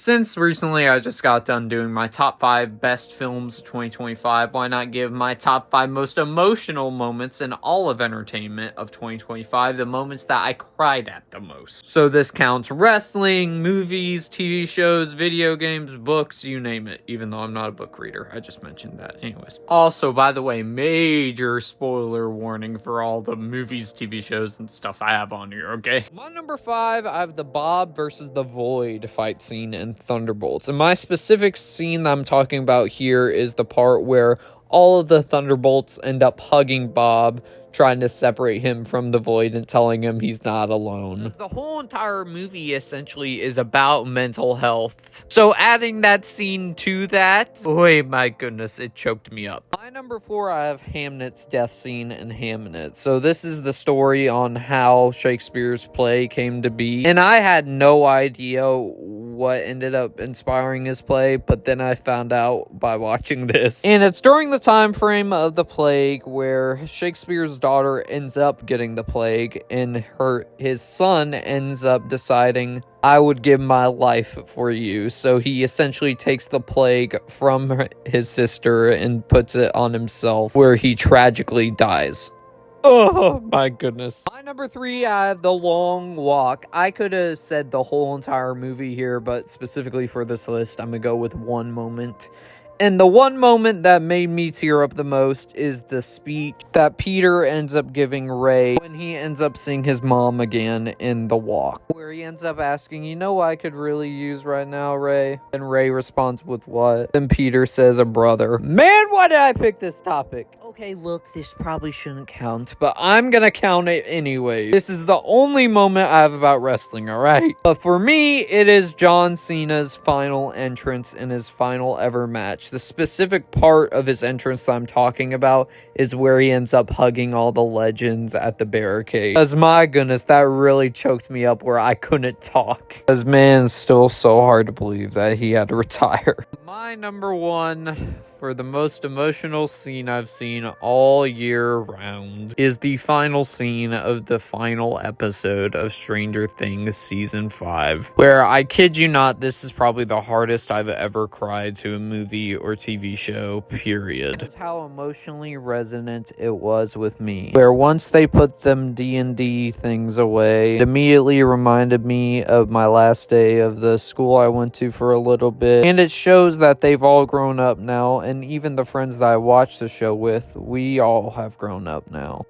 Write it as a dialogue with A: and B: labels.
A: Since recently I just got done doing my top 5 best films of 2025, why not give my top 5 most emotional moments in all of entertainment of 2025, the moments that I cried at the most. So this counts wrestling, movies, TV shows, video games, books, you name it, even though I'm not a book reader. I just mentioned that. Anyways. Also, by the way, major spoiler warning for all the movies, TV shows, and stuff I have on here, okay? My number 5, I have the Bob versus the Void fight scene in Thunderbolts. And my specific scene that I'm talking about here is the part where all of the Thunderbolts end up hugging Bob, trying to separate him from the Void and telling him he's not alone. The whole entire movie essentially is about mental health. So adding that scene to that, oh my goodness, it choked me up. My number 4, I have Hamlet's death scene in Hamlet. So this is the story on how Shakespeare's play came to be. And I had no idea what ended up inspiring his play, but then I found out by watching this. And it's during the time frame of the plague where Shakespeare's daughter ends up getting the plague, and his son ends up deciding, I would give my life for you. So he essentially takes the plague from his sister and puts it on himself, where he tragically dies. Oh my goodness. My number 3, I have The Long Walk. I could have said the whole entire movie here, but specifically for this list, I'm gonna go with one moment. And the one moment that made me tear up the most is the speech that Peter ends up giving Ray when he ends up seeing his mom again in The Walk. Where he ends up asking, you know what I could really use right now, Ray? And Ray responds with what? Then Peter says, a brother. Man, why did I pick this topic? Okay, look, this probably shouldn't count, but I'm gonna count it anyway. This is the only moment I have about wrestling, alright? But for me, it is John Cena's final entrance in his final ever match. The specific part of his entrance that I'm talking about is where he ends up hugging all the legends at the barricade. Because my goodness, that really choked me up where I couldn't talk. Because man, it's still so hard to believe that he had to retire. My number 1 for the most emotional scene I've seen all year round is the final scene of the final episode of Stranger Things Season 5, where I kid you not, this is probably the hardest I've ever cried to a movie or TV show, period. That's how emotionally resonant it was with me, where once they put them D&D things away, it immediately reminded me of my last day of the school I went to for a little bit, and it shows that they've all grown up now, and even the friends that I watched the show with, we all have grown up now.